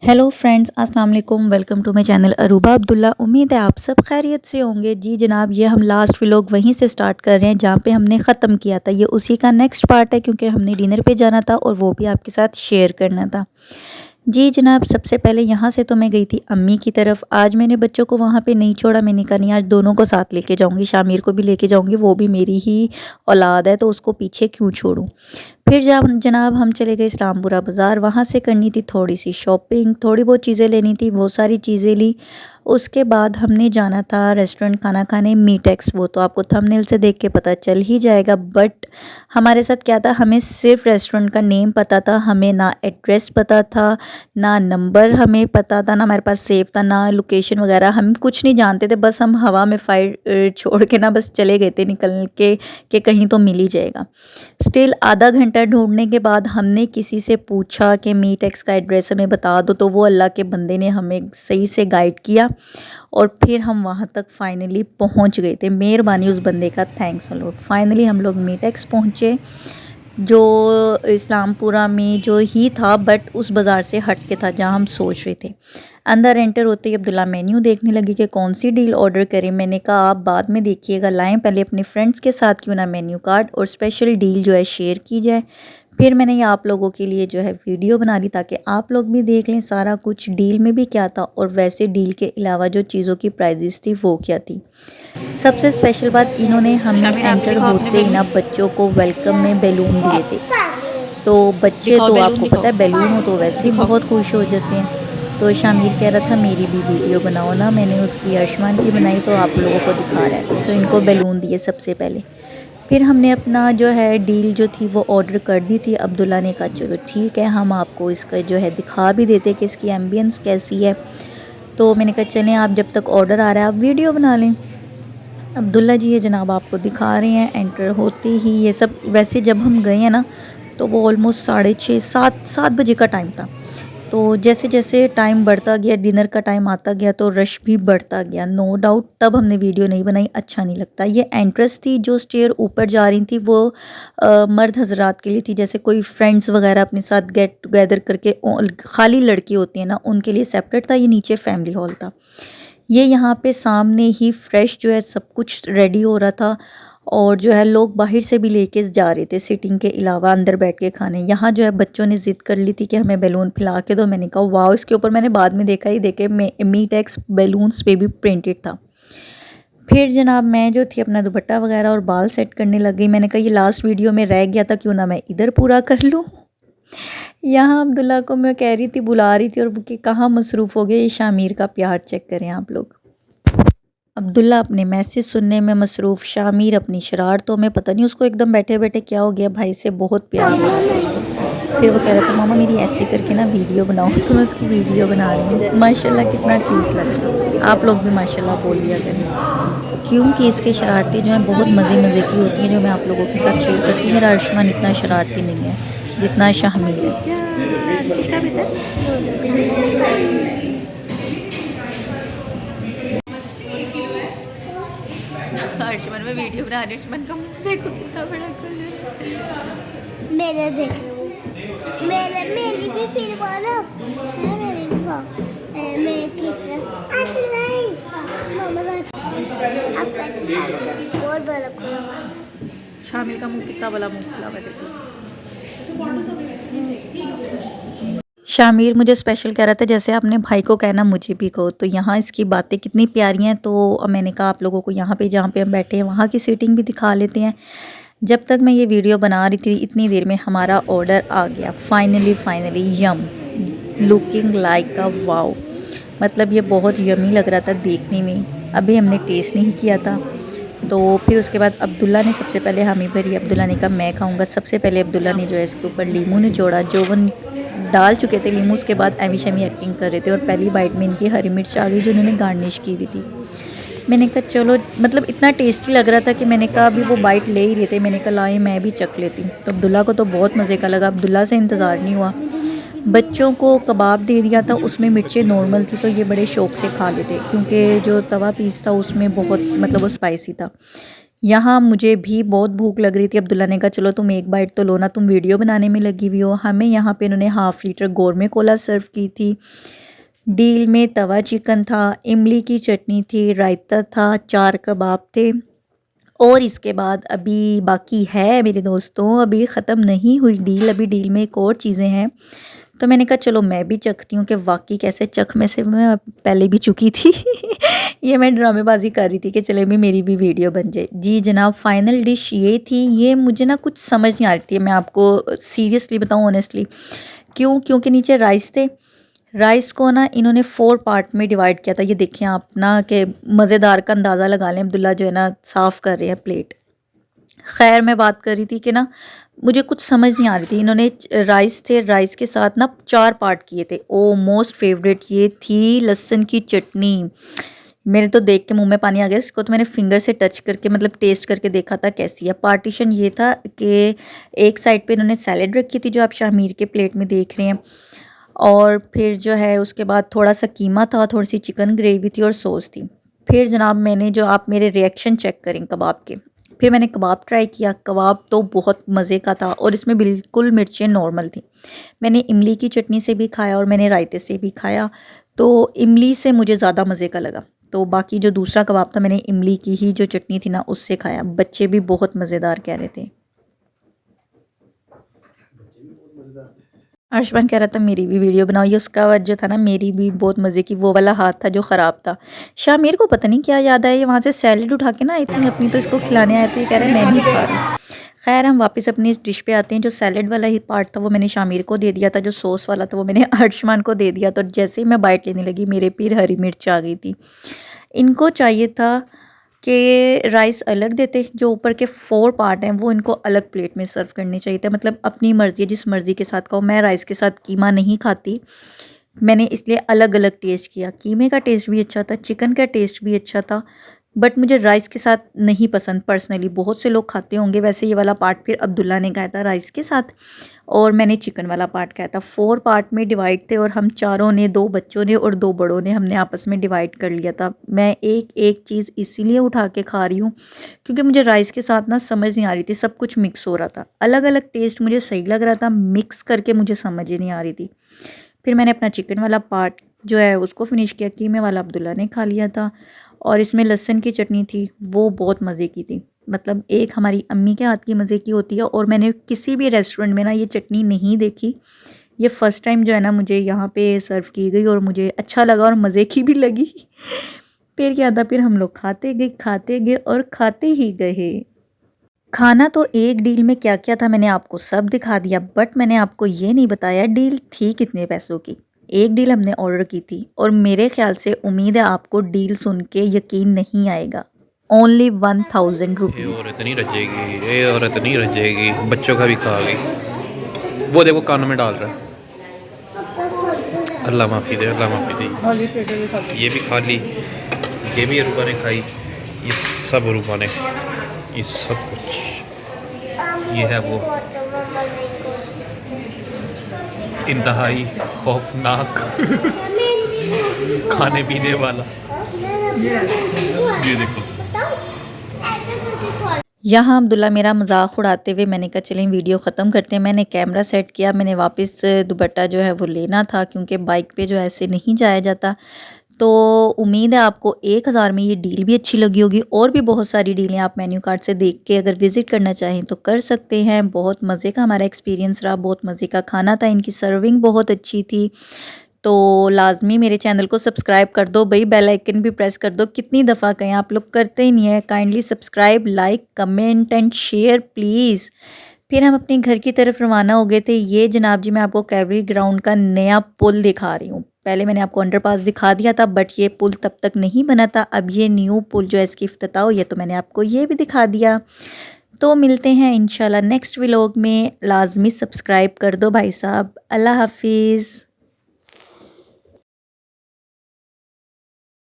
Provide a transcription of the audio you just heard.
Hello friends, अस्सलाम वालेकुम। Welcome to my channel Aruba Abdullah. उम्मीद है आप सब खैरियत से होंगे। जी जनाब, ये हम लास्ट व्लॉग वहीं से स्टार्ट कर रहे हैं जहाँ पे हमने ख़त्म किया था। ये उसी का नेक्स्ट पार्ट है क्योंकि हमने डिनर पे जाना था और वो भी आपके साथ शेयर करना था। जी जनाब, सबसे पहले यहाँ से तो मैं गई थी अम्मी की तरफ। आज मैंने बच्चों को वहाँ पे नहीं छोड़ा। मैंने कहा नहीं, आज दोनों को साथ लेके जाऊँगी, शामिर को भी लेके जाऊँगी, वो भी मेरी ही औलाद है तो उसको पीछे क्यों छोड़ूँ। फिर जब जनाब हम चले गए इस्लामपुरा बाज़ार, वहाँ से करनी थी थोड़ी सी शॉपिंग, थोड़ी बहुत चीज़ें लेनी थी, वो सारी चीज़ें ली। उसके बाद हमने जाना था रेस्टोरेंट खाना खाने, मीटेक्स। वो तो आपको थंबनेल से देख के पता चल ही जाएगा। बट हमारे साथ क्या था, हमें सिर्फ रेस्टोरेंट का नेम पता था, हमें ना एड्रेस पता था, ना नंबर हमें पता था, ना हमारे पास सेव था, ना लोकेशन वगैरह। हम कुछ नहीं जानते थे, बस हम हवा में फायर छोड़ के ना बस चले गए थे निकल के कि कहीं तो मिल ही जाएगा। स्टिल आधा घंटा ढूंढने के बाद हमने किसी से पूछा कि मीटेक्स का एड्रेस हमें बता दो, तो वो अल्लाह के बंदे ने हमें सही से गाइड किया और फिर हम वहाँ तक फाइनली पहुँच गए थे। मेहरबानी उस बंदे का, थैंक्स अ लॉट। फाइनली हम लोग मीटेक्स पहुँचे, जो इस्लामपुरा में जो ही था बट उस बाज़ार से हट के था जहाँ हम सोच रहे थे। अंदर एंटर होते ही अब्दुल्ला मेन्यू देखने लगी कि कौन सी डील ऑर्डर करें। मैंने कहा आप बाद में देखिएगा, लाएं पहले अपने फ्रेंड्स के साथ क्यों ना मेन्यू कार्ड और स्पेशल डील जो है शेयर की जाए। फिर मैंने ये आप लोगों के लिए जो है वीडियो बना ली ताकि आप लोग भी देख लें सारा कुछ डील में भी क्या था और वैसे डील के अलावा जो चीज़ों की प्राइजेस थी वो क्या थी। सबसे स्पेशल बात, इन्होंने हमें एंटर होते ही ना बच्चों को वेलकम में बैलून दिए थे। तो बच्चे तो आपको पता है बैलून हो तो वैसे ही बहुत खुश हो जाते हैं। तो शामिर कह रहा था मेरी भी वीडियो बनाओ ना। मैंने उसकी आयुष्मान की बनाई तो आप लोगों को दिखा रहा है। तो इनको बैलून दिए सबसे पहले। फिर हमने अपना जो है डील जो थी वो ऑर्डर कर दी थी। अब्दुल्ला ने कहा चलो ठीक है, हम आपको इसका जो है दिखा भी देते कि इसकी एम्बियंस कैसी है। तो मैंने कहा चलें, आप जब तक ऑर्डर आ रहा है आप वीडियो बना लें। अब्दुल्ला जी ये जनाब आपको दिखा रहे हैं एंटर होते ही ये सब। वैसे जब हम गए हैं ना तो वो ऑलमोस्ट 6:30 7 बजे का टाइम था। तो जैसे जैसे टाइम बढ़ता गया, डिनर का टाइम आता गया तो रश भी बढ़ता गया, नो डाउट। तब हमने वीडियो नहीं बनाई, अच्छा नहीं लगता। ये एंट्रेंस थी, जो स्टेयर ऊपर जा रही थी वो मर्द हजरात के लिए थी। जैसे कोई फ्रेंड्स वगैरह अपने साथ गेट टुगेदर करके, खाली लड़की होती है ना उनके लिए सेपरेट था। ये नीचे फैमिली हॉल था। ये यहाँ पे सामने ही फ्रेश जो है सब कुछ रेडी हो रहा था और जो है लोग बाहर से भी लेके जा रहे थे सिटिंग के अलावा अंदर बैठ के खाने। यहाँ जो है बच्चों ने ज़िद कर ली थी कि हमें बैलून फैला के दो। मैंने कहा वाह, इसके ऊपर मैंने बाद में देखा ही देखे मीटेक्स बैलून्स पे भी प्रिंटेड था। फिर जनाब मैं जो थी अपना दुपट्टा वगैरह और बाल सेट करने लग गई। मैंने कहा ये लास्ट वीडियो में रह गया था, क्यों ना मैं इधर पूरा कर लूँ। यहाँ अब्दुल्ला को मैं कह रही थी, बुला रही थी और वो कि कहाँ मसरूफ़ हो गए। ये शामिर का प्यार चेक करें आप लोग। अब्दुल्ला अपने मैसेज सुनने में मसरूफ़, शामिर अपनी शरारतों में। पता नहीं उसको एकदम बैठे बैठे क्या हो गया, भाई से बहुत प्यार हो रहा है उसको। फिर वो कह रहा था मामा मेरी ऐसे करके ना वीडियो बनाओ, तो मैं उसकी वीडियो बना रही हूँ। माशाल्लाह कितना क्यूट लग रहा है। आप लोग भी माशाल्लाह बोल लिया करें, क्योंकि इसके शरारतें जो हैं बहुत मज़े मज़े की होती हैं जो मैं आप लोगों के साथ शेयर करती हूँ। मेरा अर्शमान इतना शरारती नहीं है जितना शामिर है। अर्शमान में वीडियो बना रही हूँ। अर्शमान का मुंह देखो कितना बड़ा कर है। मेरे देख लो, मेरी भी फिल्म वाला है, मेरी भी मैं कितना आती नहीं मामा का आपका बहुत बड़ा खुला हुआ। शामिर का मुंह कितना बड़ा मुंह खुला हुआ देखो। शामिर मुझे स्पेशल कह रहा था जैसे आपने भाई को कहना मुझे भी कहो। तो यहाँ इसकी बातें कितनी प्यारी हैं। तो मैंने कहा आप लोगों को यहाँ पे जहाँ पे हम बैठे हैं वहाँ की सीटिंग भी दिखा लेते हैं। जब तक मैं ये वीडियो बना रही थी इतनी देर में हमारा ऑर्डर आ गया। Finally yum, looking like a wow. मतलब ये बहुत यमी लग रहा था देखने में। अभी हमने टेस्ट नहीं किया था। तो फिर उसके बाद अब्दुल्ला ने सबसे पहले हमें भरी। अब्दुल्ला ने कहा मैं खाऊंगा। सबसे पहले अब्दुल्ला ने जो है इसके ऊपर लीमू निचोड़ा। जोवन डाल चुके थे लीमू, उसके बाद एमी शमी एक्टिंग कर रहे थे और पहली बाइट में इनकी हरी मिर्च आ गई जो उन्होंने गार्निश की हुई थी। मैंने कहा चलो, मतलब इतना टेस्टी लग रहा था कि मैंने कहा अभी वो बाइट ले ही रहे थे, मैंने कहा लाए मैं भी चख लेती हूँ। तो अब्दुल्ला को तो बहुत मज़े का लगा। अब्दुल्ला से इंतज़ार नहीं हुआ। बच्चों को कबाब दे दिया था, उसमें मिर्चें नॉर्मल थी तो ये बड़े शौक़ से खा लेते, क्योंकि जो तवा पीस था उसमें बहुत मतलब वो स्पाइसी था। यहाँ मुझे भी बहुत भूख लग रही थी। अब्दुल्ला ने कहा चलो तुम एक बाइट तो लो ना, तुम वीडियो बनाने में लगी हुई हो। हमें यहाँ पे इन्होंने हाफ़ लीटर गोरमे कोला सर्व की थी। डील में तवा चिकन था, इमली की चटनी थी, रायता था, 4 कबाब थे। और इसके बाद अभी बाकी है मेरे दोस्तों, अभी ख़त्म नहीं हुई डील, अभी डील में एक और चीज़ें हैं। तो मैंने कहा चलो मैं भी चखती हूँ कि वाकई कैसे, चख में से मैं पहले भी चुकी थी ये मैं ड्रामेबाजी कर रही थी कि चले भी मेरी भी वीडियो बन जाए। जी जनाब, फाइनल डिश ये थी। ये मुझे ना कुछ समझ नहीं आ रही थी, मैं आपको सीरियसली बताऊँ, ऑनेस्टली। क्योंकि नीचे राइस थे। राइस को ना इन्होंने 4 पार्ट में डिवाइड किया था। ये देखें आप ना, कि मज़ेदार का अंदाज़ा लगा लें। अब्दुल्ला जो है ना साफ़ कर रहे हैं प्लेट। खैर मैं बात कर रही थी कि ना मुझे कुछ समझ नहीं आ रही थी। इन्होंने राइस थे, राइस के साथ ना 4 पार्ट किए थे। ओ मोस्ट फेवरेट ये थी लहसुन की चटनी। मेरे तो देख के मुंह में पानी आ गया। इसको तो मैंने फिंगर से टच करके मतलब टेस्ट करके देखा था कैसी है। पार्टीशन ये था कि एक साइड पे इन्होंने सैलेड रखी थी जो आप शामीर के प्लेट में देख रहे हैं, और फिर जो है उसके बाद थोड़ा सा कीमा था, थोड़ी सी चिकन ग्रेवी थी और सॉस थी। फिर जनाब मैंने, जो आप मेरे रिएक्शन चेक करें कबाब के, फिर मैंने कबाब ट्राई किया। कबाब तो बहुत मज़े का था और इसमें बिल्कुल मिर्चें नॉर्मल थी। मैंने इमली की चटनी से भी खाया और मैंने रायते से भी खाया, तो इमली से मुझे ज़्यादा मज़े का लगा। तो बाकी जो दूसरा कबाब था मैंने इमली की ही जो चटनी थी ना उससे खाया। बच्चे भी बहुत मज़ेदार कह रहे थे। अर्शमान कह रहा था मेरी भी वीडियो बनाओ। ये उसका जो था ना, मेरी भी बहुत मज़े की, वो वाला हाथ था जो ख़राब था। शामिर को पता नहीं क्या याद आया, ये वहाँ से सैलेड उठा के ना आई थी अपनी, तो इसको खिलाने आया, तो ये कह रहा है मैं नहीं खा रही। खैर हम वापस अपनी इस डिश पे आते हैं। जो सैलेड वाला ही पार्ट था वो मैंने शामिर को दे दिया था, जो सॉस वाला था वो मैंने अर्शमान को दे दिया। तो जैसे ही मैं बाइट लेने लगी मेरे फिर हरी मिर्च आ गई थी। इनको चाहिए था कि राइस अलग देते, जो ऊपर के 4 पार्ट हैं वो इनको अलग प्लेट में सर्व करने चाहिए थे। मतलब अपनी मर्ज़ी, जिस मर्ज़ी के साथ खाओ। मैं राइस के साथ कीमा नहीं खाती, मैंने इसलिए अलग अलग टेस्ट किया। कीमे का टेस्ट भी अच्छा था, चिकन का टेस्ट भी अच्छा था, बट मुझे राइस के साथ नहीं पसंद पर्सनली। बहुत से लोग खाते होंगे। वैसे ये वाला पार्ट फिर अब्दुल्ला ने खाया था राइस के साथ और मैंने चिकन वाला पार्ट खाया था। 4 पार्ट में डिवाइड थे और हम चारों ने, 2 बच्चों ने और 2 बड़ों ने, हमने आपस में डिवाइड कर लिया था। मैं एक एक चीज़ इसीलिए उठा के खा रही हूँ क्योंकि मुझे राइस के साथ ना समझ नहीं आ रही थी, सब कुछ मिक्स हो रहा था। अलग अलग टेस्ट मुझे सही लग रहा था, मिक्स करके मुझे समझ ही नहीं आ रही थी। फिर मैंने अपना चिकन वाला पार्ट जो है उसको फिनिश किया। कीमे वाला अब्दुल्ला ने खा लिया था और इसमें लहसुन की चटनी थी, वो बहुत मज़े की थी। मतलब एक हमारी अम्मी के हाथ की मज़े की होती है और मैंने किसी भी रेस्टोरेंट में ना ये चटनी नहीं देखी। ये फ़र्स्ट टाइम जो है ना मुझे यहाँ पे सर्व की गई और मुझे अच्छा लगा और मज़े की भी लगी फिर क्या था, फिर हम लोग खाते गए और खाते ही गए। खाना तो एक डील में क्या क्या था मैंने आपको सब दिखा दिया, बट मैंने आपको ये नहीं बताया डील थी कितने पैसों की। एक डील हमने ऑर्डर की थी और मेरे ख्याल से, उम्मीद है आपको डील सुन के यकीन नहीं आएगा, ओनली 1000 ये रुपीज़। औरत नहीं रजेगी, ये औरत नहीं रजेगी, बच्चों का भी खा गई। वो देखो कानों में डाल रहा है। अल्लाह माफ़ी दे, अल्लाह माफ़ी दे। ये भी खा ली, ये भी अरूबा ने खाई, ये सब अरूबा ने, ये सब कुछ। ये है वो इंतहाई खौफनाक खाने पीने वाला। ये देखो, यहाँ अब्दुल्ला मेरा मजाक उड़ाते हुए, मैंने कहा चलें वीडियो ख़त्म करते हैं। मैंने कैमरा सेट किया, मैंने वापस दुपट्टा जो है वो लेना था क्योंकि बाइक पे जो है ऐसे नहीं जाया जाता। तो उम्मीद है आपको 1000 में ये डील भी अच्छी लगी होगी। और भी बहुत सारी डीलें आप मेन्यू कार्ड से देख के अगर विज़िट करना चाहें तो कर सकते हैं। बहुत मज़े का हमारा एक्सपीरियंस रहा, बहुत मज़े का खाना था, इनकी सर्विंग बहुत अच्छी थी। तो लाजमी मेरे चैनल को सब्सक्राइब कर दो भाई, बेल आइकन भी प्रेस कर दो। कितनी दफ़ा कहें, आप लोग करते ही नहीं है। Kindly subscribe, like, comment and share please. फिर हम अपने घर की तरफ रवाना हो गए थे। ये जनाब जी मैं आपको कैवरी ग्राउंड का नया पुल दिखा रही हूँ। पहले मैंने आपको अंडरपास दिखा दिया था बट ये पुल तब तक नहीं बना था। अब ये न्यू पुल जो है इसकी इफ्तिताह हुई है तो मैंने आपको ये भी दिखा दिया। तो मिलते हैं इंशाल्लाह नेक्स्ट व्लॉग में। लाजमी सब्सक्राइब कर दो भाई साहब। अल्लाह हाफिज़।